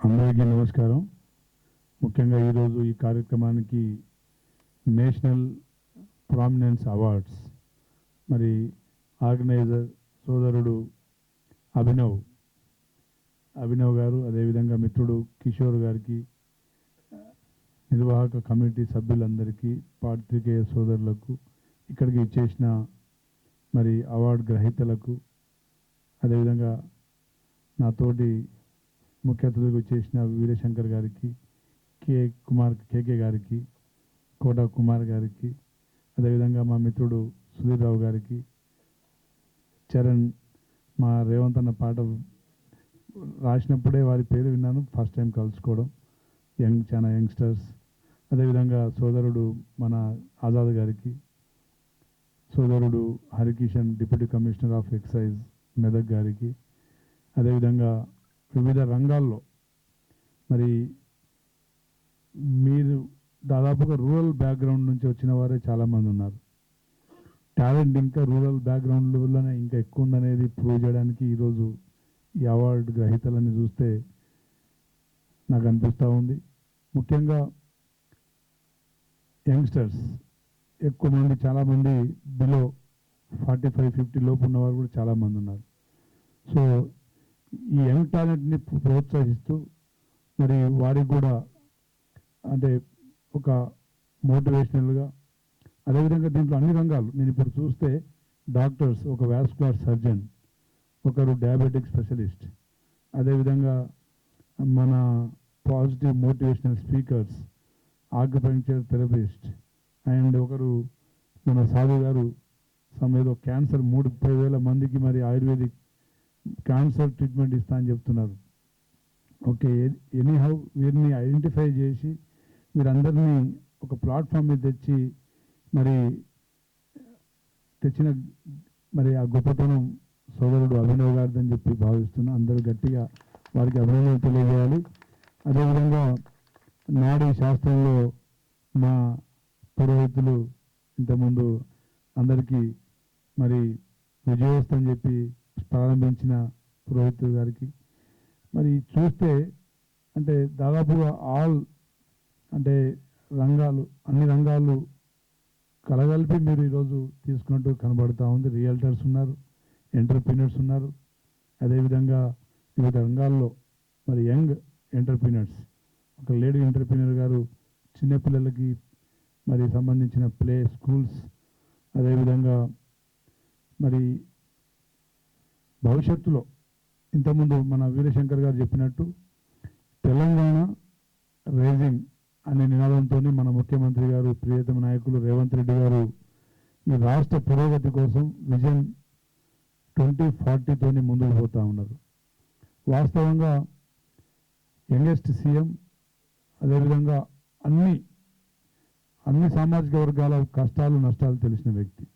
అందరికీ నమస్కారం. ముఖ్యంగా ఈరోజు ఈ కార్యక్రమానికి నేషనల్ ప్రామినెన్స్ అవార్డ్స్ మరి ఆర్గనైజర్ సోదరుడు అభినవ్ గారు, అదేవిధంగా మిత్రుడు కిషోర్ గారికి, నిర్వాహక కమిటీ సభ్యులందరికీ, పాత్రికేయ సోదరులకు, ఇక్కడికి ఇచ్చేసిన మరి అవార్డు గ్రహీతలకు, అదేవిధంగా నాతోటి ముఖ్య అతిథిగా వచ్చేసిన వీరశంకర్ గారికి, కేకే గారికి, కోట కుమార్ గారికి, అదేవిధంగా మా మిత్రుడు సుధీర్ రావు గారికి, చరణ్, మా రేవంత్ అన్న పాట రాసినప్పుడే వారి పేరు విన్నాను, ఫస్ట్ టైం కలుసుకోవడం, చాలా యంగ్స్టర్స్, అదేవిధంగా సోదరుడు మన ఆజాద్ గారికి, సోదరుడు Harikishan deputy commissioner of excise Medak గారికి, అదేవిధంగా వివిధ రంగాల్లో మరి మీరు దాదాపుగా రూరల్ బ్యాక్గ్రౌండ్ నుంచి వచ్చిన వారే చాలామంది ఉన్నారు. టాలెంట్ ఇంకా రూరల్ బ్యాక్గ్రౌండ్లోనే ఇంకా ఎక్కువ ఉందనేది ప్రూవ్ చేయడానికి ఈరోజు ఈ అవార్డు గ్రహీతలని చూస్తే నాకు అనిపిస్తూ ఉంది. ముఖ్యంగా యంగ్స్టర్స్ ఎక్కువ మంది, చాలామంది బిలో 45-50 లోపు ఉన్నవారు కూడా చాలామంది ఉన్నారు. సో ఈ యంగ్ టాలెంట్ని ప్రోత్సహిస్తూ మరి వారికి కూడా అంటే ఒక మోటివేషనల్గా, అదేవిధంగా దీంట్లో అన్ని రంగాలు నేను ఇప్పుడు చూస్తే డాక్టర్స్, ఒక వాస్కులర్ సర్జన్, ఒకరు డయాబెటిక్ స్పెషలిస్ట్, అదేవిధంగా మన positive motivational speakers, acupuncture therapist, and ఒకరు మన సాధు గారు ఏదో క్యాన్సర్ 30,000 మందికి మరి ఆయుర్వేదిక్ క్యాన్సర్ ట్రీట్మెంట్ ఇస్తా అని చెప్తున్నారు. ఓకే, ఎనీహౌ వీరిని ఐడెంటిఫై చేసి వీరందరినీ ఒక ప్లాట్ఫామ్ మీద తెచ్చిన మరి ఆ గొప్పతనం సోదరుడు అభినవ్ గారిదని చెప్పి భావిస్తున్నా. అందరూ గట్టిగా వారికి అభినందనలు తెలియజేయాలి. అదేవిధంగా నాడీ శాస్త్రంలో మా పురోహితులు ఇంతకుముందు అందరికీ మరి విజయోస్తు అని చెప్పి ప్రారంభించిన పురోహితులు గారికి మరి చూస్తే అంటే దాదాపుగా అంటే అన్ని రంగాలు కలగలిపి మీరు ఈరోజు తీసుకున్నట్టు కనబడుతూ ఉంది. రియల్టర్స్ ఉన్నారు, ఎంటర్ప్రీనర్స్ ఉన్నారు, అదేవిధంగా వివిధ రంగాల్లో మరి యంగ్ ఎంటర్ప్రీనర్స్, ఒక లేడీ ఎంటర్ప్రీనర్ గారు చిన్నపిల్లలకి మరి సంబంధించిన ప్లే స్కూల్స్, అదేవిధంగా మరి భవిష్యత్తులో ఇంతకుముందు మన వీరశంకర్ గారు చెప్పినట్టు తెలంగాణ రైజింగ్ అనే నినాదంతో మన ముఖ్యమంత్రి గారు, ప్రియతమ నాయకులు రేవంత్ రెడ్డి గారు ఈ రాష్ట్ర పురోగతి కోసం విజన్ 2040తోని ముందుకు పోతూ ఉన్నారు. వాస్తవంగా యంగెస్ట్ సీఎం, అదేవిధంగా అన్ని సామాజిక వర్గాల కష్టాలు నష్టాలు తెలిసిన వ్యక్తి,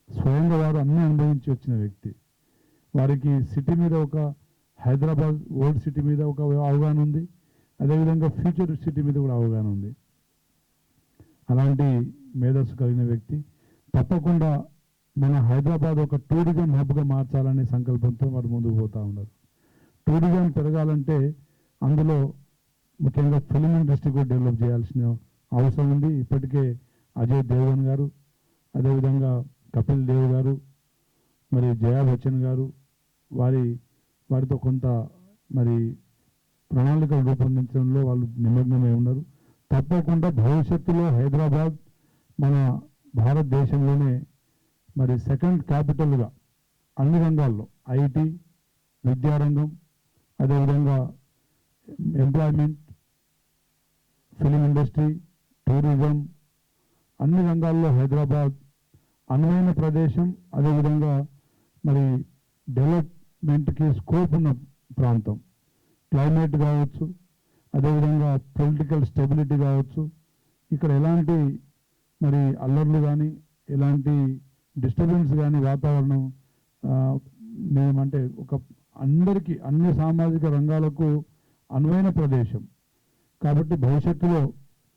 స్వయంగా వారు అన్నీ అనుభవించి వచ్చిన వ్యక్తి. వారికి సిటీ మీద ఒక హైదరాబాద్ ఓల్డ్ సిటీ మీద ఒక అవగాహన ఉంది, అదేవిధంగా ఫ్యూచర్ సిటీ మీద కూడా అవగాహన ఉంది. అలాంటి మేధస్సు కలిగిన వ్యక్తి. తప్పకుండా మన హైదరాబాద్ ఒక టూరిజం హబ్గా మార్చాలనే సంకల్పంతో వారు ముందుకు పోతూ ఉన్నారు. టూరిజం పెరగాలంటే అందులో ముఖ్యంగా ఫిల్మ్ ఇండస్ట్రీ కూడా డెవలప్ చేయాల్సిన అవసరం ఉంది. ఇప్పటికే అజయ్ దేవగన్ గారు, అదేవిధంగా కపిల్ దేవ్ గారు, మరి జయా బచ్చన్ గారు వారితో కొంత మరి ప్రణాళికలు రూపొందించడంలో వాళ్ళు నిమగ్నమై ఉన్నారు. తప్పకుండా భవిష్యత్తులో హైదరాబాద్ మన భారతదేశంలోనే మరి సెకండ్ క్యాపిటల్గా అన్ని రంగాల్లో ఐటీ, విద్యారంగం, అదేవిధంగా ఎంప్లాయ్మెంట్, ఫిలిం ఇండస్ట్రీ, టూరిజం, అన్ని రంగాల్లో హైదరాబాద్ అనువైన ప్రదేశం, అదేవిధంగా మరి డెవలప్మెంట్కి స్కోప్ ఉన్న ప్రాంతం. క్లైమేట్ కావచ్చు, అదేవిధంగా పొలిటికల్ స్టెబిలిటీ కావచ్చు, ఇక్కడ ఎలాంటి మరి అల్లర్లు కానీ ఎలాంటి డిస్టర్బెన్స్ కానీ వాతావరణం మేమంటే ఒక అందరికీ అన్ని సామాజిక రంగాలకు అనువైన ప్రదేశం. కాబట్టి భవిష్యత్తులో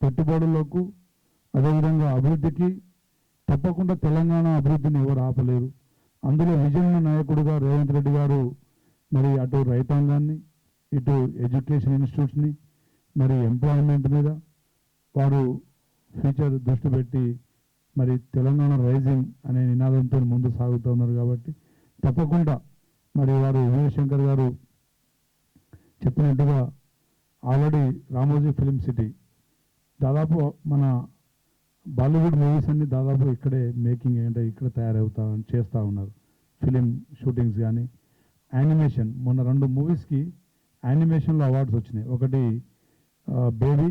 పెట్టుబడులకు, అదేవిధంగా అభివృద్ధికి తప్పకుండా తెలంగాణ అభివృద్ధిని ఎవరు ఆపలేరు. అందులో విజన్ నాయకుడుగా రేవంత్ రెడ్డి గారు మరి అటు రైతాంగాన్ని, ఇటు ఎడ్యుకేషన్ ఇన్స్టిట్యూట్స్ని మరి ఎంప్లాయ్మెంట్ మీద వారు ఫ్యూచర్ దృష్టి పెట్టి మరి తెలంగాణ రైజింగ్ అనే నినాదంతో ముందు సాగుతూ ఉన్నారు. కాబట్టి తప్పకుండా మరి వారు ఉమాశంకర్ గారు చెప్పినట్టుగా ఆల్రెడీ రామోజీ ఫిలిం సిటీ దాదాపు మన బాలీవుడ్ మూవీస్ అన్ని దాదాపు ఇక్కడే మేకింగ్ అంటే ఇక్కడ తయారవుతా చేస్తూ ఉన్నారు. ఫిలిం షూటింగ్స్ కానీ యానిమేషన్ మొన్న 2 మూవీస్కి యానిమేషన్లో అవార్డ్స్ వచ్చినాయి. ఒకటి baby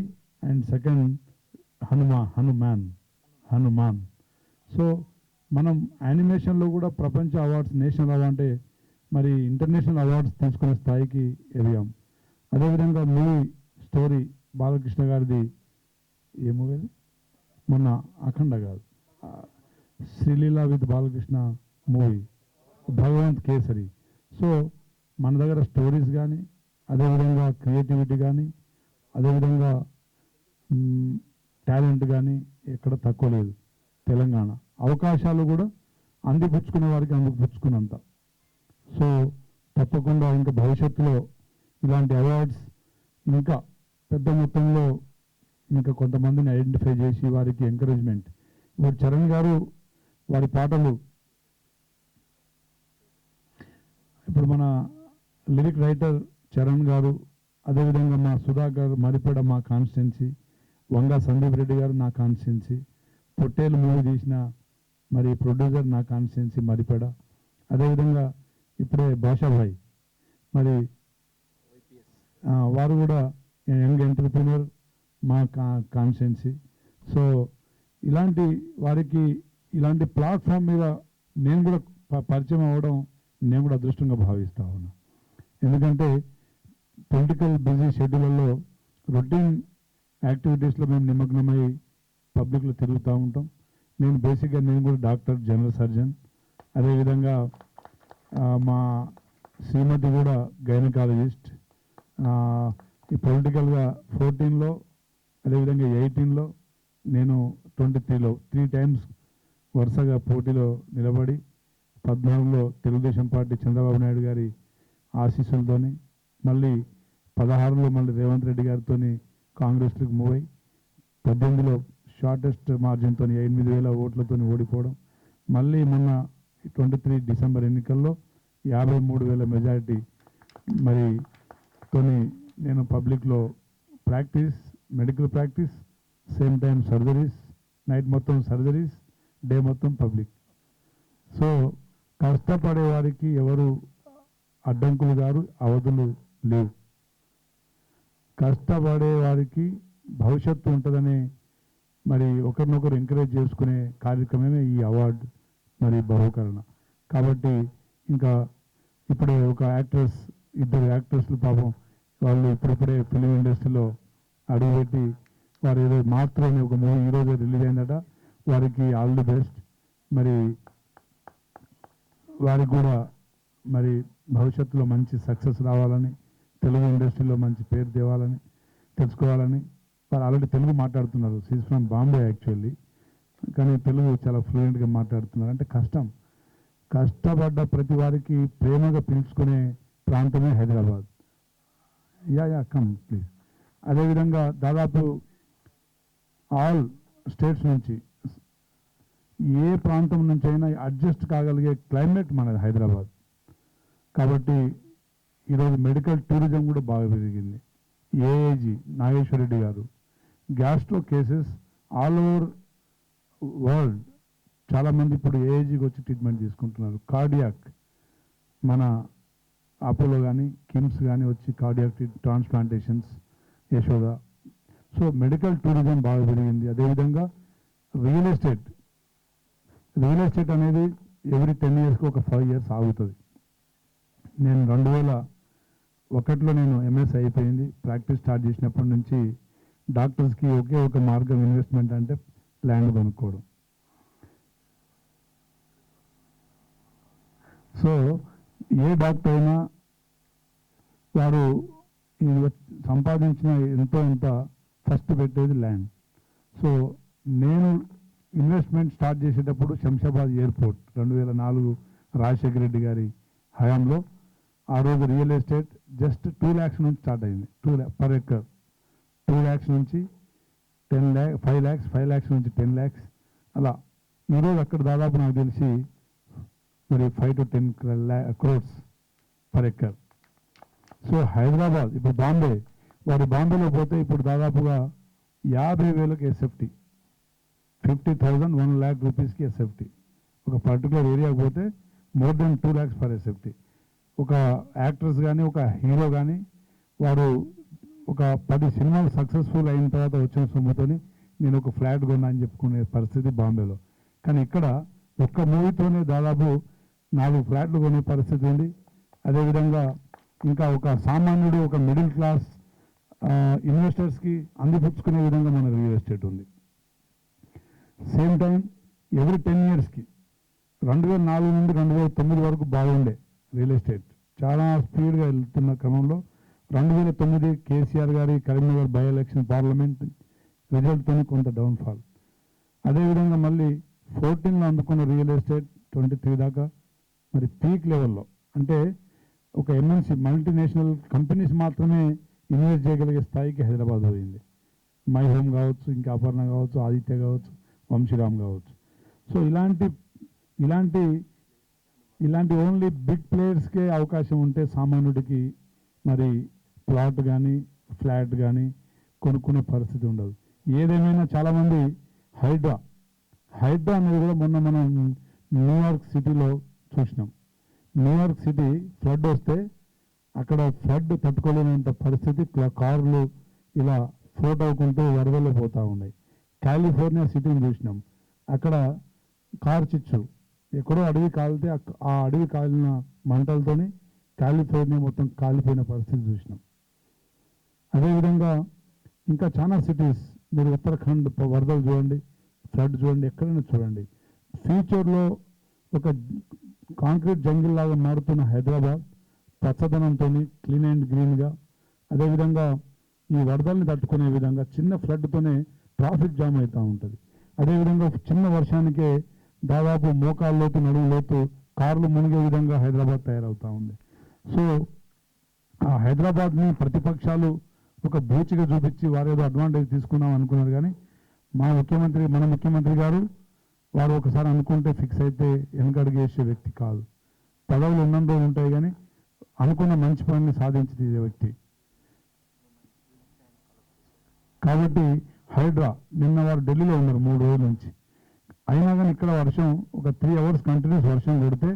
and second Hanuman. So మనం యానిమేషన్లో కూడా ప్రపంచ అవార్డ్స్ నేషనల్ అవార్డ్ అంటే మరి ఇంటర్నేషనల్ అవార్డ్స్ తీసుకునే స్థాయికి ఎదిగాం. అదేవిధంగా మూవీ స్టోరీ బాలకృష్ణ గారిది ఏ మూవీ మొన్న అఖండ కాదు Sreeleela with Balakrishna movie Bhagavanth Kesari. So మన దగ్గర స్టోరీస్ కానీ అదేవిధంగా క్రియేటివిటీ కానీ అదేవిధంగా టాలెంట్ కానీ ఎక్కడ తక్కువ లేదు. తెలంగాణ అవకాశాలు కూడా అందిపుచ్చుకునే వారికి అందిపుచ్చుకున్నంత. సో తప్పకుండా ఇంకా భవిష్యత్తులో ఇలాంటి అవార్డ్స్ ఇంకా పెద్ద మొత్తంలో ఇంకా కొంతమందిని ఐడెంటిఫై చేసి వారికి ఎంకరేజ్మెంట్. ఇప్పుడు చరణ్ గారు వారి పాటలు ఇప్పుడు మన లిరిక్ రైటర్ చరణ్ గారు అదేవిధంగా మా సుధాకర్ మరిపేడ మా కాన్స్టిట్యున్సీ, వంగా సందీప్ రెడ్డి గారు నా కాన్స్టిట్యున్సీ, పొట్టేలు మూవీ తీసిన మరి ప్రొడ్యూసర్ నా కాన్స్టిట్యున్సీ మరిపేడ, అదేవిధంగా ఇప్పుడే భాషాభాయ్ మరి వారు కూడా యంగ్ ఎంటర్ప్రినర్ మా కాన్స్టిట్యున్సీ. సో ఇలాంటి వారికి ఇలాంటి ప్లాట్ఫామ్ మీద నేను కూడా పరిచయం అవ్వడం నేను కూడా అదృష్టంగా భావిస్తా ఉన్నా. ఎందుకంటే పొలిటికల్ బిజీ షెడ్యూల్లో రొటీన్ యాక్టివిటీస్లో మేము నిమగ్నమై పబ్లిక్లో తిరుగుతూ ఉంటాం. నేను బేసిక్గా నేను కూడా డాక్టర్ జనరల్ సర్జన్, అదేవిధంగా మా శ్రీమతి కూడా గైనకాలజిస్ట్. ఈ పొలిటికల్గా 14లో అదేవిధంగా 18లో నేను 23లో 3 times వరుసగా పోటీలో నిలబడి 14లో తెలుగుదేశం పార్టీ చంద్రబాబు నాయుడు గారి ఆశీస్సులతోని మళ్ళీ 16లో మళ్ళీ రేవంత్ రెడ్డి గారితో కాంగ్రెస్లకు మూవ్ అయ్యి 18లో షార్టెస్ట్ మార్జిన్తో 8,000 ఓట్లతో ఓడిపోవడం, మళ్ళీ మొన్న 23 డిసెంబర్ ఎన్నికల్లో 53,000 మెజారిటీ మరి తోని నేను పబ్లిక్లో practice, medical practice, same time surgeries, night మొత్తం సర్జరీస్, డే మొత్తం పబ్లిక్. సో కష్టపడే వారికి ఎవరు అడ్డంకులు గారు, అవధులు లేవు. కష్టపడే వారికి భవిష్యత్తు ఉంటుందనే మరి ఒకరినొకరు ఎంకరేజ్ చేసుకునే కార్యక్రమమే ఈ అవార్డు మరి బహుకరణ. కాబట్టి ఇంకా ఇప్పుడే ఒక యాక్ట్రెస్, 2 యాక్ట్రెస్లు పాపం వాళ్ళు ఇప్పుడిప్పుడే ఫిలిం ఇండస్ట్రీలో అడుగుపెట్టి వారు ఏదో మాత్రం అనే ఒక మూవీ ఈరోజు రిలీజ్ అయిందట. వారికి ఆల్ ది బెస్ట్. మరి వారికి కూడా మరి భవిష్యత్తులో మంచి సక్సెస్ రావాలని, తెలుగు ఇండస్ట్రీలో మంచి పేరు తేవాలని, తెచ్చుకోవాలని. వారు ఆల్రెడీ తెలుగు మాట్లాడుతున్నారు. షీస్ ఫ్రమ్ బాంబే యాక్చువల్లీ, కానీ తెలుగు చాలా ఫ్లూయెంట్గా మాట్లాడుతున్నారు. అంటే కష్టపడ్డ ప్రతి వారికి ప్రేమగా పిలుచుకునే ప్రాంతమే హైదరాబాద్. Yeah come please. అదేవిధంగా దాదాపు ఆల్ స్టేట్స్ నుంచి ఏ ప్రాంతం నుంచి అయినా అడ్జస్ట్ కాగలిగే క్లైమేట్ మనది హైదరాబాద్. కాబట్టి ఈరోజు మెడికల్ టూరిజం కూడా బాగా పెరిగింది. ఏఏజీ నాగేశ్వరరెడ్డి గారు gastro cases all over world చాలామంది ఇప్పుడు ఏఏజీకి వచ్చి ట్రీట్మెంట్ తీసుకుంటున్నారు. కార్డియాక్ మన అపోలో కానీ కిమ్స్ కానీ వచ్చి cardiac transplantations Yashoda. So medical tourism బాగా పెరిగింది. అదేవిధంగా రియల్ ఎస్టేట్ అనేది ఎవ్రీ 10 yearsకి ఒక 5 years ఆగుతుంది. నేను 2001లో నేను ఎంఎస్ అయిపోయింది. ప్రాక్టీస్ స్టార్ట్ చేసినప్పటి నుంచి డాక్టర్స్కి ఒకే ఒక మార్గం ఇన్వెస్ట్మెంట్ అంటే ల్యాండ్ కొనుక్కోవడం. సో ఏ డాక్టర్ అయినా వారు సంపాదించిన ఎంతో ఇంత ఫస్ట్ పెట్టేది ల్యాండ్. సో నేను ఇన్వెస్ట్మెంట్ స్టార్ట్ చేసేటప్పుడు శంషాబాద్ ఎయిర్పోర్ట్ 2004 రాజశేఖర రెడ్డి గారి హయాంలో ఆ రోజు రియల్ ఎస్టేట్ జస్ట్ 2 lakhs నుంచి స్టార్ట్ అయింది, పర్ ఎకర్ 2 lakhs నుంచి 10 lakh 5 lakhs 5 lakhs నుంచి 10 lakhs అలా. ఈరోజు అక్కడ దాదాపు నాకు తెలిసి మరి 5 to 10 crores per acre. So Hyderabad ఇప్పుడు బాంబేలో పోతే ఇప్పుడు దాదాపుగా 50,000కి ఎస్ఎఫ్టీ, 50,000 1 lakh రూపీస్కి ఎస్ఎఫ్టీ. ఒక పర్టికులర్ ఏరియాకి పోతే more than 2 lakhs per SFT. ఒక యాక్టర్స్ కానీ ఒక హీరో కానీ వాడు ఒక 10 సినిమాలు సక్సెస్ఫుల్ అయిన తర్వాత వచ్చిన సొమ్ముతోని నేను ఒక ఫ్లాట్ కొన్నా అని చెప్పుకునే పరిస్థితి బాంబేలో. కానీ ఇక్కడ ఒక్క మూవీతోనే దాదాపు 4 ఫ్లాట్లు కొనే పరిస్థితి ఉంది. అదేవిధంగా ఇంకా ఒక సామాన్యుడు ఒక మిడిల్ క్లాస్ ఇన్వెస్టర్స్కి అందిపుచ్చుకునే విధంగా మన రియల్ ఎస్టేట్ ఉంది. సేమ్ టైం ఎవ్రీ 10 yearsకి 2004 నుండి 2009 వరకు బాగుండే రియల్ ఎస్టేట్, చాలా స్పీడ్గా వెళ్తున్న క్రమంలో 2009 కేసీఆర్ గారి కరీంనగర్ బై ఎలక్షన్ పార్లమెంట్ రిజల్ట్తో కొంత డౌన్ఫాల్. అదేవిధంగా మళ్ళీ 14లో అందుకున్న రియల్ ఎస్టేట్ 23 దాకా మరి పీక్ లెవెల్లో, అంటే ఒక ఎంఎన్సీ మల్టీనేషనల్ కంపెనీస్ మాత్రమే ఇన్వెస్ట్ చేయగలిగే స్థాయికి హైదరాబాద్ పోయింది. మై హోమ్ కావచ్చు, ఇంకా అపర్ణ కావచ్చు, ఆదిత్య కావచ్చు, వంశీరామ్ కావచ్చు. సో ఇలాంటి ఓన్లీ బిగ్ ప్లేయర్స్కే అవకాశం ఉంటే సామాన్యుడికి మరి ప్లాట్ కానీ ఫ్లాట్ కానీ కొనుక్కునే పరిస్థితి ఉండదు. ఏదేమైనా చాలామంది హైడ్రా అనేది కూడా మొన్న మనం న్యూయార్క్ సిటీలో చూసినాం. న్యూయార్క్ సిటీ ఫ్లడ్ వస్తే అక్కడ ఫ్లడ్ తట్టుకోలేనంత పరిస్థితి, కార్లు ఇలా ఫ్లోట్ అవ్వకుంటూ వరదల్లో పోతూ ఉన్నాయి. కాలిఫోర్నియా సిటీని చూసినాం, అక్కడ కార్ చిచ్చు ఎక్కడో అడవి కాలితే ఆ అడవి కాలిన మంటలతోని కాలిఫోర్నియా మొత్తం కాలిపోయిన పరిస్థితి చూసినాం. అదేవిధంగా ఇంకా చాలా సిటీస్, మీరు ఉత్తరాఖండ్ వరదలు చూడండి, ఫ్లడ్ చూడండి, ఎక్కడైనా చూడండి. ఫ్యూచర్లో ఒక కాంక్రీట్ జంగిల్ లాగా మారుతున్న హైదరాబాద్ పచ్చదనంతో క్లీన్ అండ్ గ్రీన్గా, అదేవిధంగా ఈ వరదల్ని తట్టుకునే విధంగా చిన్న ఫ్లడ్తోనే ట్రాఫిక్ జామ్ అవుతూ ఉంటుంది. అదేవిధంగా చిన్న వర్షానికే దాదాపు మోకాళ్ళ లోతు నడుము లోతు కార్లు మునిగే విధంగా హైదరాబాద్ తయారవుతూ ఉంది. సో ఆ హైదరాబాద్ని ప్రతిపక్షాలు ఒక బూచిగా చూపించి వారేదో అడ్వాంటేజ్ తీసుకున్నాం అనుకున్నారు. కానీ మన ముఖ్యమంత్రి గారు వారు ఒకసారి అనుకుంటే ఫిక్స్ అయితే వెనకడుగేసే వ్యక్తి కాదు. పదవులు ఉన్న రోజులు ఉంటాయి కానీ అనుకున్న మంచి పనిని సాధించి తీసే వ్యక్తి. కాబట్టి హైడ్రా నిన్న వారు ఢిల్లీలో ఉన్నారు 3 రోజుల నుంచి. అయినా కానీ ఇక్కడ వర్షం ఒక 3 hours కంటిన్యూస్ వర్షం కొడితే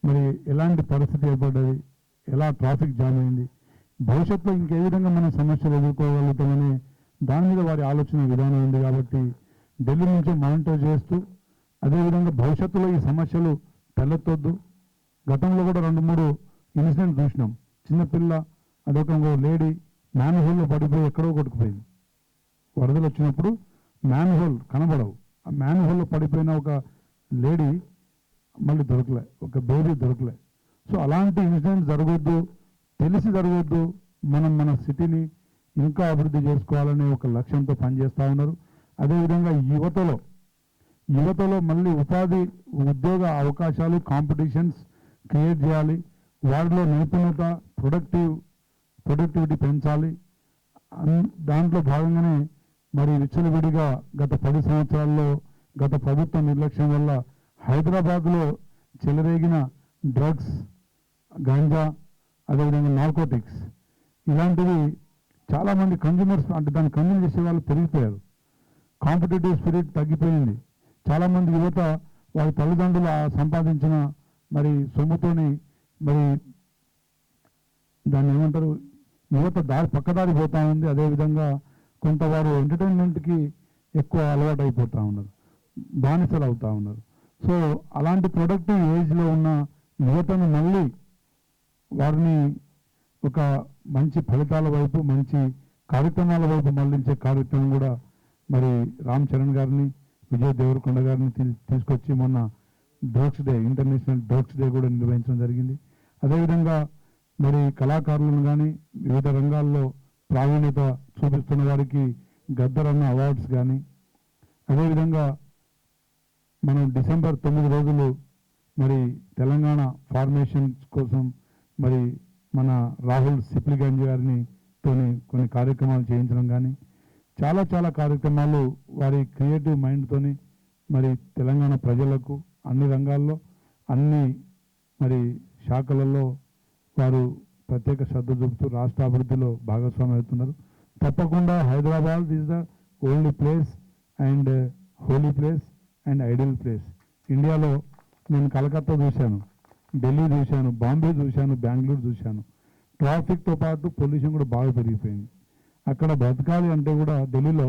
మరి ఎలాంటి పరిస్థితి ఏర్పడ్డది, ఎలా ట్రాఫిక్ జామ్ అయింది, భవిష్యత్తులో ఇంకే విధంగా మనం సమస్యలు ఎదుర్కోగలుగుతామని దాని మీద వారి ఆలోచన విధానం ఉంది. కాబట్టి ఢిల్లీ నుంచే మానిటర్ చేస్తూ, అదేవిధంగా భవిష్యత్తులో ఈ సమస్యలు తలెత్తొద్దు. గతంలో కూడా 2-3 ఇన్సిడెంట్ చూసినాం. చిన్నపిల్ల అదొక లేడీ మ్యాన్హోల్లో పడిపోయి ఎక్కడో కొట్టుకుపోయింది. వరదలు వచ్చినప్పుడు మ్యాన్హోల్ కనబడవు, ఆ మ్యాన్హోల్లో పడిపోయిన ఒక లేడీ మళ్ళీ దొరకలే, ఒక బేబీ దొరకలే. సో అలాంటి ఇన్సిడెంట్ జరగొద్దు, తెలిసి జరగొద్దు. మన సిటీని ఇంకా అభివృద్ధి చేసుకోవాలనే ఒక లక్ష్యంతో పనిచేస్తూ ఉన్నారు. అదేవిధంగా యువతలో మళ్ళీ ఉద్యోగ అవకాశాలు, కాంపిటీషన్స్ క్రియేట్ చేయాలి. వారిలో నైపుణ్యత, ప్రొడక్టివిటీ పెంచాలి. దాంట్లో భాగంగానే మరి విచ్చలవిడిగా గత 10 సంవత్సరాల్లో గత ప్రభుత్వ నిర్లక్ష్యం వల్ల హైదరాబాద్లో చెలరేగిన డ్రగ్స్, గాంజా, అదేవిధంగా నార్కోటిక్స్ ఇలాంటివి చాలామంది కన్జ్యూమర్స్, అంటే దాన్ని కన్జ్యూమ్ చేసే వాళ్ళు పెరిగిపోయారు. కాంపిటేటివ్ స్పిరిట్ తగ్గిపోయింది. చాలామంది యువత వారి తల్లిదండ్రులు సంపాదించిన మరి సొమ్ముతోని మరి దాన్ని ఏమంటారు, యువత పక్కదారి పోతూ ఉంది. అదేవిధంగా కొంత వారు ఎంటర్టైన్మెంట్కి ఎక్కువ అలవాటు అయిపోతూ ఉన్నారు, బానిసలు అవుతూ ఉన్నారు. సో అలాంటి ప్రొడక్టివ్ ఏజ్లో ఉన్న యువతను మళ్ళీ వారిని ఒక మంచి ఫలితాల వైపు, మంచి కార్యక్రమాల వైపు మళ్లించే కార్యక్రమం కూడా మరి రామ్ చరణ్ గారిని, విజయ్ దేవరకొండ గారిని తీసుకొచ్చి మొన్న ఇంటర్నేషనల్ డ్రగ్స్ డే కూడా నిర్వహించడం జరిగింది. అదేవిధంగా మరి కళాకారులను కానీ వివిధ రంగాల్లో ప్రావీణ్యత చూపిస్తున్న వారికి గద్దరన్న అవార్డ్స్ కానీ, అదేవిధంగా మనం డిసెంబర్ 9 రోజులు మరి తెలంగాణ ఫార్మేషన్స్ కోసం మరి మన రాహుల్ సిప్లిగంజ్ గారిని తోని కొన్ని కార్యక్రమాలు చేయించడం కానీ చాలా చాలా కార్యక్రమాలు వారి క్రియేటివ్ మైండ్తోని మరి తెలంగాణ ప్రజలకు అన్ని రంగాల్లో అన్ని మరి శాఖలలో వారు ప్రత్యేక శ్రద్ధ చూపుతూ రాష్ట్ర అభివృద్ధిలో భాగస్వామి అవుతున్నారు. తప్పకుండా Hyderabad is the only place and holy place and ideal place. ఇండియాలో నేను కలకత్తా చూశాను, ఢిల్లీ చూశాను, బాంబే చూశాను, బెంగళూరు చూశాను. ట్రాఫిక్తో పాటు పొల్యూషన్ కూడా బాగా పెరిగిపోయింది. అక్కడ బ్రతకాలి అంటే కూడా ఢిల్లీలో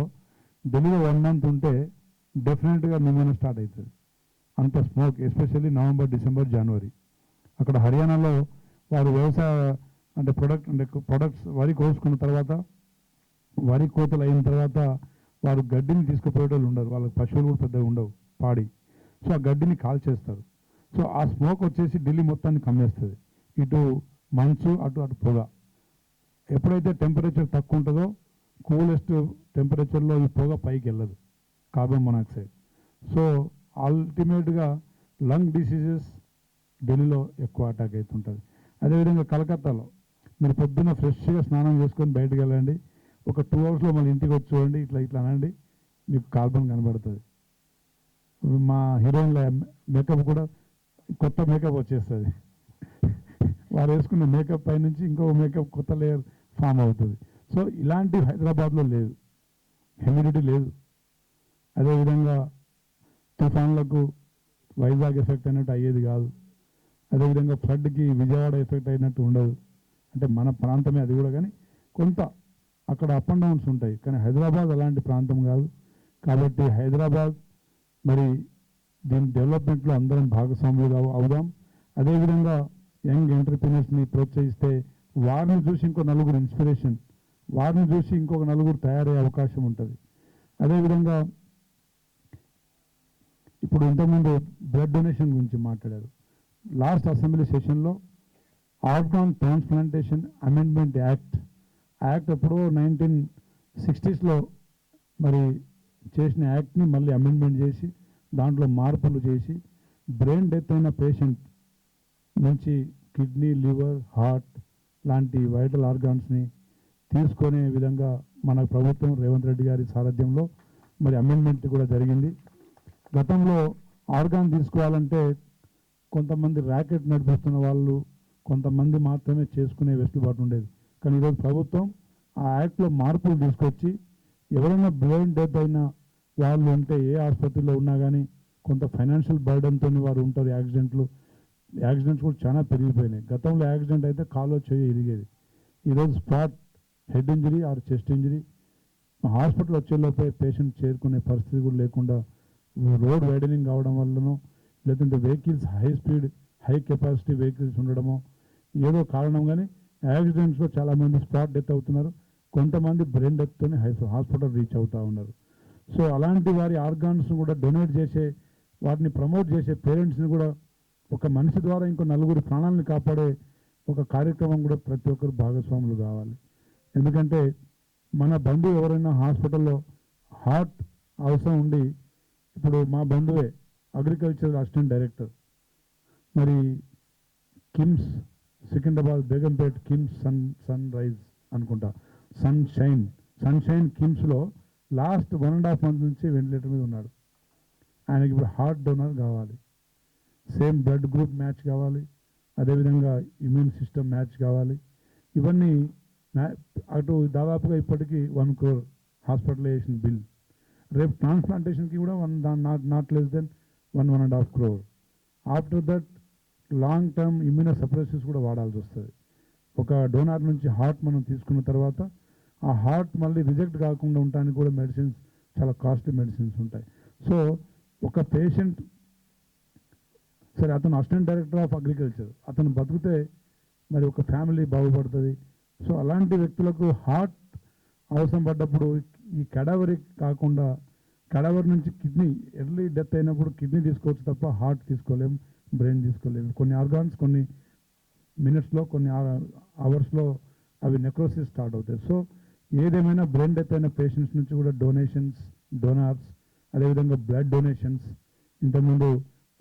1 మంత్ ఉంటే డెఫినెట్గా నిమోనియా స్టార్ట్ అవుతుంది. అంత స్మోక్, ఎస్పెషల్లీ నవంబర్, డిసెంబర్, జనవరి. అక్కడ హర్యానాలో వారు వ్యవసాయ అంటే ప్రొడక్ట్స్ వరి కోసుకున్న తర్వాత, వరి కోతలు అయిన తర్వాత వారు గడ్డిని తీసుకుపోయేటోళ్ళు ఉండరు, వాళ్ళకి పశువులు కూడా పెద్దగా ఉండవు, పాడి. సో ఆ గడ్డిని కాల్చేస్తారు. సో ఆ స్మోక్ వచ్చేసి ఢిల్లీ మొత్తాన్ని కమ్మేస్తుంది. ఇటు మంచు, అటు పొగ. ఎప్పుడైతే టెంపరేచర్ తక్కువ ఉంటుందో కూలెస్ట్ టెంపరేచర్లో ఈ పొగ పైకి వెళ్ళదు, కార్బన్ మొనాక్సైడ్. సో అల్టిమేట్గా లంగ్ డిసీజెస్ ఢిల్లీలో ఎక్కువ అటాక్ అవుతుంటుంది. అదేవిధంగా కలకత్తాలో మీరు పొద్దున్న ఫ్రెష్గా స్నానం చేసుకొని బయటకు వెళ్ళండి, ఒక 2 అవర్స్లో మళ్ళీ ఇంటికి వచ్చి చూడండి, ఇట్లా అనండి, మీకు కార్బన్ కనబడుతుంది. మా హీరోయిన్ల మేకప్ కూడా కొత్త మేకప్ వచ్చేస్తుంది. వారు వేసుకున్న మేకప్ పై నుంచి ఇంకో మేకప్ కొత్త లేయర్ ఫామ్ అవుతుంది. సో ఇలాంటి హైదరాబాద్లో లేదు, హ్యూమిడిటీ లేదు. అదేవిధంగా తుఫాన్లకు వైజాగ్ ఎఫెక్ట్ అయినట్టు అయ్యేది కాదు. అదేవిధంగా ఫ్లడ్కి విజయవాడ ఎఫెక్ట్ అయినట్టు ఉండదు. అంటే మన ప్రాంతమే అది కూడా, కానీ కొంత అక్కడ అప్ అండ్ డౌన్స్ ఉంటాయి. కానీ హైదరాబాద్ అలాంటి ప్రాంతం కాదు. కాబట్టి హైదరాబాద్ మరి దీని డెవలప్మెంట్లో అందరం భాగస్వాములుగా అవుదాం. అదేవిధంగా యంగ్ ఎంటర్ప్రీనర్స్ని ప్రోత్సహిస్తే వారిని చూసి ఇంకో నలుగురు ఇన్స్పిరేషన్, వారిని చూసి ఇంకొక నలుగురు తయారయ్యే అవకాశం ఉంటుంది. అదేవిధంగా ఇప్పుడు ఇంతకుముందు బ్లడ్ డొనేషన్ గురించి మాట్లాడారు. లాస్ట్ అసెంబ్లీ సెషన్లో ఆర్గాన్ ట్రాన్స్ప్లాంటేషన్ అమెండ్మెంట్ యాక్ట్ ఎప్పుడో 1960s మరి చేసిన యాక్ట్ని మళ్ళీ అమెండ్మెంట్ చేసి దాంట్లో మార్పులు చేసి బ్రెయిన్ డెత్ అయిన పేషెంట్ నుంచి కిడ్నీ, లివర్, హార్ట్ లాంటి వైటల్ ఆర్గాన్స్ని తీసుకునే విధంగా మన ప్రభుత్వం రేవంత్ రెడ్డి గారి సారథ్యంలో మరి అమెండ్మెంట్ కూడా జరిగింది. గతంలో ఆర్గాన్ తీసుకోవాలంటే కొంతమంది ర్యాకెట్ నడిపిస్తున్న వాళ్ళు, కొంతమంది మాత్రమే చేసుకునే వెసులుబాటు ఉండేది. కానీ ఈరోజు ప్రభుత్వం ఆ యాక్ట్లో మార్పులు తీసుకొచ్చి ఎవరైనా బ్రెయిన్ డెత్ అయిన వాళ్ళు ఉంటే ఏ ఆసుపత్రిలో ఉన్నా కానీ కొంత ఫైనాన్షియల్ బర్డన్తో వారు ఉంటారు. యాక్సిడెంట్స్ కూడా చాలా పెరిగిపోయినాయి. గతంలో యాక్సిడెంట్ అయితే కాలో చేయి ఇరిగేది. ఈరోజు spot head injury or chest injury hospital వచ్చేలోపే పేషెంట్ చేరుకునే పరిస్థితి కూడా లేకుండా రోడ్ వైడనింగ్ కావడం వల్లనో, లేదంటే vehicles high speed high capacity vehicles ఉండడమో ఏదో కారణం, కానీ యాక్సిడెంట్స్లో చాలామంది స్పాట్ డెత్ అవుతున్నారు. కొంతమంది బ్రెయిన్ డెత్తోనే హాస్పిటల్ రీచ్ అవుతూ ఉన్నారు. సో అలాంటి వారి ఆర్గాన్స్ కూడా డొనేట్ చేసే, వాటిని ప్రమోట్ చేసే పేరెంట్స్ని కూడా ఒక మనిషి ద్వారా ఇంకో నలుగురు ప్రాణాలను కాపాడే ఒక కార్యక్రమం కూడా ప్రతి ఒక్కరు భాగస్వాములు కావాలి. ఎందుకంటే మన బంధువు ఎవరైనా హాస్పిటల్లో హార్ట్ అవసరం ఉండి, ఇప్పుడు మా బంధువే అగ్రికల్చర్ అసిస్టెంట్ డైరెక్టర్, మరి కిమ్స్ సికింద్రాబాద్ బేగంపేట్ కిమ్స్ సన్ రైజ్ అనుకుంటా, సన్షైన్ కిమ్స్లో లాస్ట్ 1.5 months నుంచి వెంటిలేటర్ మీద ఉన్నాడు. ఆయనకి ఇప్పుడు హార్ట్ డోనర్ కావాలి, సేమ్ బ్లడ్ గ్రూప్ మ్యాచ్ కావాలి, అదేవిధంగా ఇమ్యూన్ సిస్టమ్ మ్యాచ్ కావాలి. ఇవన్నీ అటు దాదాపుగా ఇప్పటికీ 1 crore హాస్పిటలైజేషన్ బిల్. రేపు ట్రాన్స్ప్లాంటేషన్కి కూడా not less than 1.5 crore. After that long term immunosuppressives కూడా వాడాల్సి వస్తుంది. ఒక డోనార్ నుంచి హార్ట్ మనం తీసుకున్న తర్వాత ఆ హార్ట్ మళ్ళీ రిజెక్ట్ కాకుండా ఉండడానికి కూడా మెడిసిన్స్, చాలా కాస్ట్లీ మెడిసిన్స్ ఉంటాయి. సో ఒక పేషెంట్, సరే అతను అసిస్టెంట్ డైరెక్టర్ ఆఫ్ అగ్రికల్చర్, అతను బతికితే మరి ఒక ఫ్యామిలీ బాగుపడుతుంది. సో అలాంటి వ్యక్తులకు హార్ట్ అవసరం పడ్డప్పుడు ఈ కడావరి కాకుండా, కడావరి నుంచి కిడ్నీ ఎర్లీ డెత్ అయినప్పుడు కిడ్నీ తీసుకోవచ్చు తప్ప హార్ట్ తీసుకోలేము, బ్రెయిన్ తీసుకోలేము. కొన్ని ఆర్గాన్స్ కొన్ని మినిట్స్లో, కొన్ని అవర్స్లో అవి నెక్రోసిస్ స్టార్ట్ అవుతాయి. సో ఏదేమైనా బ్రెయిన్ డెత్ అయిన పేషెంట్స్ నుంచి కూడా డోనార్స్, అదేవిధంగా బ్లడ్ డొనేషన్స్ ఇంతకుముందు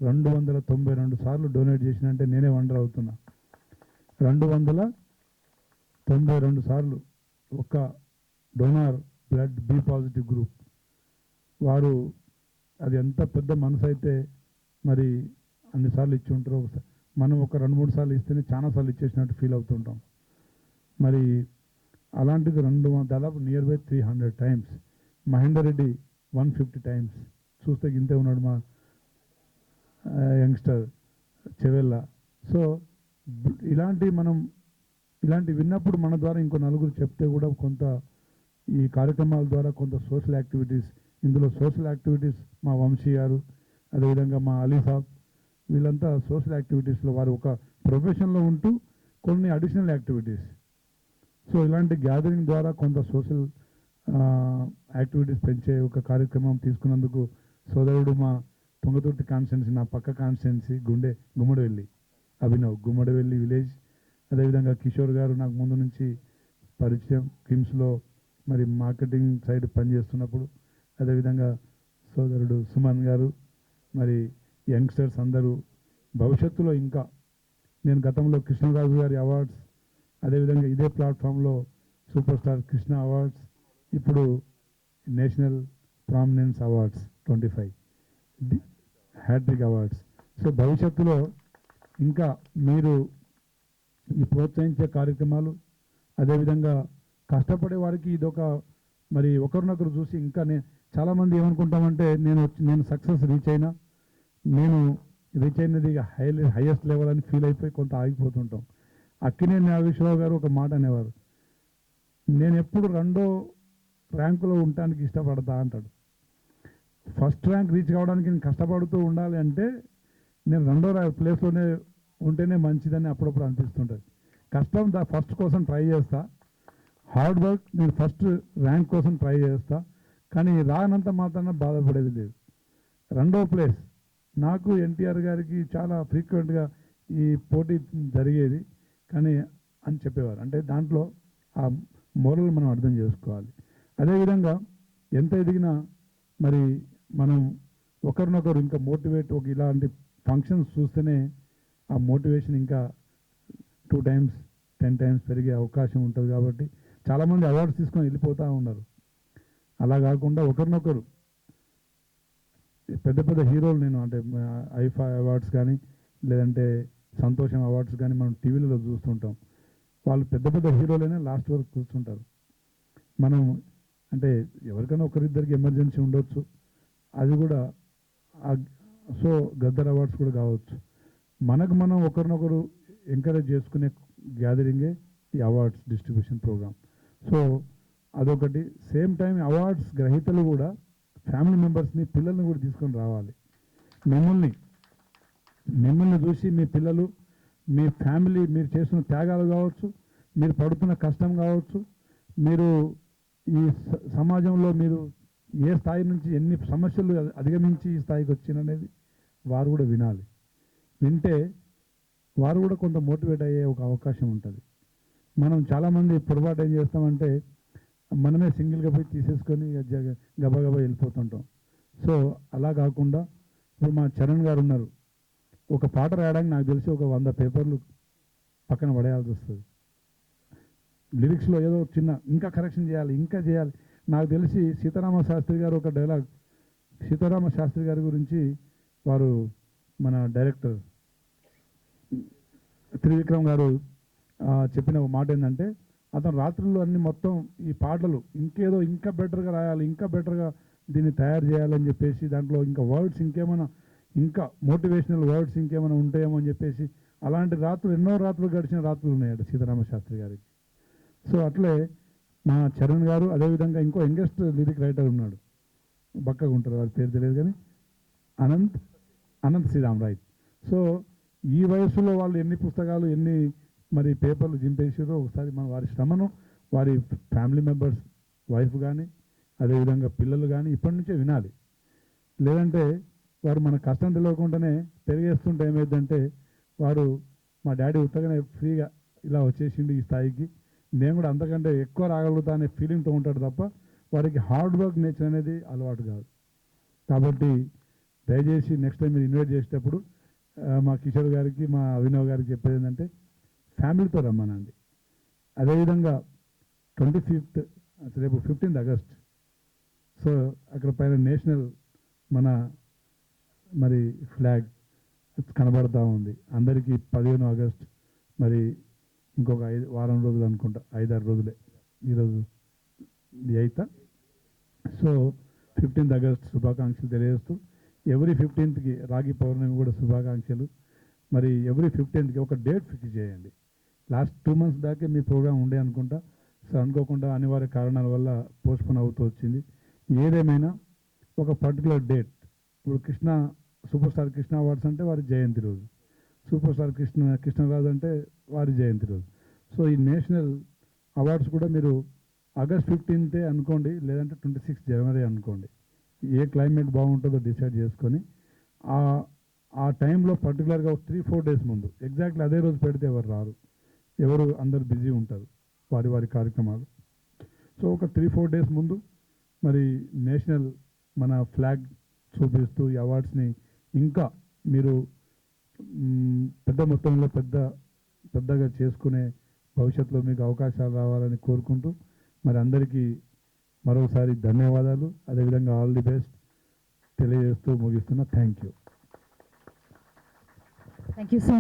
292 సార్లు డొనేట్ చేసినంటే నేనే వండర్ అవుతున్నా. 292 సార్లు ఒక donor blood B positive group వారు అది ఎంత పెద్ద మనసు అయితే మరి అన్నిసార్లు ఇచ్చి ఉంటారో ఒకసారి మనం ఒక 2-3 సార్లు ఇస్తేనే చాలాసార్లు ఇచ్చేసినట్టు ఫీల్ అవుతుంటాం. మరి అలాంటిది దాదాపు near by 300 times. Mahender Reddy 150 times. చూస్తే గింతే ఉన్నాడు మా యంగ్స్టర్ చెవెల్ల. సో ఇలాంటి విన్నప్పుడు మన ద్వారా ఇంకో నలుగురు చెప్తే కూడా కొంత ఈ కార్యక్రమాల ద్వారా కొంత సోషల్ యాక్టివిటీస్, ఇందులో సోషల్ యాక్టివిటీస్ మా వంశీ గారు, అదేవిధంగా మా అలీ సాబ్, వీళ్ళంతా సోషల్ యాక్టివిటీస్లో వారు ఒక ప్రొఫెషన్లో ఉంటూ కొన్ని అడిషనల్ యాక్టివిటీస్. సో ఇలాంటి గ్యాదరింగ్ ద్వారా కొంత సోషల్ యాక్టివిటీస్ పెంచే ఒక కార్యక్రమం తీసుకున్నందుకు సోదరుడు మా పొంగతుర్తి కాన్స్టిట్యున్సీ, నా పక్క కాన్స్టిట్యున్సీ గుమ్మడివెల్లి అభినవ్, గుమ్మడివెల్లి విలేజ్. అదేవిధంగా కిషోర్ గారు నాకు ముందు నుంచి పరిచయం, కిమ్స్లో మరి మార్కెటింగ్ సైడ్ పనిచేస్తున్నప్పుడు. అదేవిధంగా సోదరుడు సుమన్ గారు, మరి యంగ్స్టర్స్ అందరూ భవిష్యత్తులో ఇంకా నేను గతంలో కృష్ణరాజు గారి అవార్డ్స్, అదేవిధంగా ఇదే ప్లాట్ఫామ్లో సూపర్ స్టార్ కృష్ణ అవార్డ్స్, ఇప్పుడు national prominence awards 25 hat-trick awards. So భవిష్యత్తులో ఇంకా మీరు ఈ ప్రోత్సహించే కార్యక్రమాలు, అదేవిధంగా కష్టపడే వారికి ఇదొక మరి ఒకరినొకరు చూసి ఇంకా చాలామంది ఏమనుకుంటామంటే నేను సక్సెస్ రీచ్ అయినది హైయెస్ట్ లెవెల్ అని ఫీల్ అయిపోయి కొంత ఆగిపోతుంటాం. అక్కినేని నాగేశ్వరరావు గారు ఒక మాట అనేవారు, నేను ఎప్పుడు 2వ ర్యాంకులో ఉండటానికి ఇష్టపడతా అంటాడు. ఫస్ట్ ర్యాంక్ రీచ్ కావడానికి నేను కష్టపడుతూ ఉండాలి అంటే నేను 2వ ప్లేస్లోనే ఉంటేనే మంచిదని అప్పుడప్పుడు అనిపిస్తుంటుంది. కష్టం ఫస్ట్ కోసం ట్రై చేస్తా, హార్డ్ వర్క్ నేను ఫస్ట్ ర్యాంక్ కోసం ట్రై చేస్తా, కానీ రానంత మాత్రాన బాధపడేది లేదు. 2వ ప్లేస్ నాకు ఎన్టీఆర్ గారికి చాలా ఫ్రీక్వెంట్గా ఈ పోటీ జరిగేది కానీ అని చెప్పేవారు. అంటే దాంట్లో ఆ మోరల్ మనం అర్థం చేసుకోవాలి. అదేవిధంగా ఎంత ఎదిగినా మరి మనం ఒకరినొకరు ఇంకా మోటివేట్, ఇలాంటి ఫంక్షన్స్ చూస్తేనే ఆ మోటివేషన్ ఇంకా 2 times 10 times పెరిగే అవకాశం ఉంటుంది. కాబట్టి చాలామంది అవార్డ్స్ తీసుకొని వెళ్ళిపోతూ ఉన్నారు. అలా కాకుండా ఒకరినొకరు పెద్ద పెద్ద హీరోలు, నేను అంటే ఐఫా అవార్డ్స్ కానీ లేదంటే సంతోషం అవార్డ్స్ కానీ మనం టీవీలలో చూస్తుంటాం. వాళ్ళు పెద్ద పెద్ద హీరోలైనా లాస్ట్ వరకు కూర్చుంటారు. మనం అంటే ఎవరికైనా ఒకరిద్దరికి ఎమర్జెన్సీ ఉండొచ్చు, అది కూడా సో గద్దర్ అవార్డ్స్ కూడా కావచ్చు. మనకు మనం ఒకరినొకరు ఎంకరేజ్ చేసుకునే గ్యాదరింగే ఈ అవార్డ్స్ డిస్ట్రిబ్యూషన్ ప్రోగ్రామ్. సో అదొకటి. సేమ్ టైం అవార్డ్స్ గ్రహీతలు కూడా ఫ్యామిలీ మెంబర్స్ని, పిల్లల్ని కూడా తీసుకొని రావాలి. మిమ్మల్ని చూసి మీ పిల్లలు, మీ ఫ్యామిలీ, మీరు చేస్తున్న త్యాగాలు కావచ్చు, మీరు పడుతున్న కష్టం కావచ్చు, మీరు ఈ సమాజంలో మీరు ఏ స్థాయి నుంచి ఎన్ని సమస్యలు అధిగమించి ఈ స్థాయికి వచ్చిననేది వారు కూడా వినాలి. వింటే వారు కూడా కొంత మోటివేట్ అయ్యే ఒక అవకాశం ఉంటుంది. మనం చాలామంది పొరపాటు ఏం చేస్తామంటే మనమే సింగిల్గా పోయి తీసేసుకొని గబగబా వెళ్ళిపోతుంటాం. సో అలా కాకుండా ఇప్పుడు మా చరణ్ గారు ఉన్నారు, ఒక పాట రాయడానికి నాకు తెలిసి ఒక 100 పేపర్లు పక్కన పడేయాల్సి వస్తుంది. లిరిక్స్లో ఏదో చిన్న ఇంకా కరెక్షన్ చేయాలి, ఇంకా చేయాలి. నాకు తెలిసి సీతారామ శాస్త్రి గారు ఒక డైలాగ్, సీతారామ శాస్త్రి గారి గురించి వారు మన డైరెక్టర్ త్రివిక్రమ్ గారు చెప్పిన ఒక మాట ఏంటంటే, అతను రాత్రుల్లో అన్ని మొత్తం ఈ పాటలు ఇంకేదో ఇంకా బెటర్గా రాయాలి, ఇంకా బెటర్గా దీన్ని తయారు చేయాలని చెప్పేసి దాంట్లో ఇంకా వర్డ్స్ ఇంకేమైనా, ఇంకా మోటివేషనల్ వర్డ్స్ ఇంకేమైనా ఉంటాయేమో అని చెప్పేసి అలాంటి రాత్రులు ఎన్నో రాత్రులు గడిచిన రాత్రులు ఉన్నాయట సీతారామ శాస్త్రి గారికి. సో అట్లే మా చరణ్ గారు, అదేవిధంగా ఇంకో యంగెస్ట్ లిరిక్ రైటర్ ఉన్నాడు, బక్కగా ఉంటారు, వారి పేరు తెలియదు కానీ అనంత్ శ్రీరామ్, రైట్. సో ఈ వయసులో వాళ్ళు ఎన్ని పుస్తకాలు, ఎన్ని మరి పేపర్లు చింపేసారో ఒకసారి మన వారి శ్రమను వారి ఫ్యామిలీ మెంబర్స్, వైఫ్ కానీ అదేవిధంగా పిల్లలు కానీ ఇప్పటి నుంచే వినాలి. లేదంటే వారు మన కష్టం తెలియకుండానే పెరిగేస్తుంటే ఏమైందంటే వారు మా డాడీ ఉత్తగానే ఫ్రీగా ఇలా వచ్చేసిండు ఈ స్థాయికి, నేను కూడా అంతకంటే ఎక్కువ రాగలుగుతా అనే ఫీలింగ్తో ఉంటాడు తప్ప వారికి హార్డ్ వర్క్ నేచర్ అనేది అలవాటు కాదు. కాబట్టి దయచేసి నెక్స్ట్ టైం మీరు ఇన్వైట్ చేసేటప్పుడు మా కిషోర్ గారికి, మా అభినవ్ గారికి చెప్పేది ఏంటంటే ఫ్యామిలీతో రమ్మనండి. అదేవిధంగా 25th రేపు 15th ఆగస్ట్. సో అక్కడ పైన నేషనల్ మన మరి ఫ్లాగ్ కనబడతా ఉంది అందరికీ. 15 ఆగస్ట్ మరి ఇంకొక వారం రోజులు అనుకుంటా, 5-6 రోజులే. ఈరోజు 8th. సో 15th ఆగస్ట్ శుభాకాంక్షలు తెలియజేస్తూ, ఎవ్రీ 15th రాగి పౌర్ణమి కూడా శుభాకాంక్షలు. మరి ఎవ్రీ 15th ఒక డేట్ ఫిక్స్ చేయండి. లాస్ట్ 2 months దాకే మీ ప్రోగ్రామ్ ఉండే అనుకుంటా. సో అనుకోకుండా అనివార్య కారణాల వల్ల పోస్ట్పోన్ అవుతూ వచ్చింది. ఏదేమైనా ఒక పర్టికులర్ డేట్, ఇప్పుడు సూపర్ స్టార్ కృష్ణ అవార్డ్స్ అంటే వారి జయంతి రోజు, సూపర్ స్టార్ కృష్ణరాజు అంటే వారి జయంతి రోజు. సో ఈ నేషనల్ అవార్డ్స్ కూడా మీరు ఆగస్ట్ 15th అనుకోండి, లేదంటే 26 జనవరి అనుకోండి. ఏ క్లైమేట్ బాగుంటుందో డిసైడ్ చేసుకొని ఆ టైంలో పర్టికులర్గా 3-4 days ముందు, ఎగ్జాక్ట్లీ అదే రోజు పెడితే ఎవరు రారు, అందరు బిజీ ఉంటారు వారి కార్యక్రమాలు. సో ఒక 3-4 days ముందు మరి నేషనల్ మన ఫ్లాగ్ చూపిస్తూ ఈ అవార్డ్స్ని ఇంకా మీరు పెద్ద మొత్తంలో పెద్దగా చేసుకునే భవిష్యత్తులో మీకు అవకాశాలు రావాలని కోరుకుంటూ, మరి అందరికీ మరోసారి ధన్యవాదాలు, అదేవిధంగా ఆల్ ది బెస్ట్ తెలియజేస్తూ ముగిస్తున్నా. Thank you. Thank you so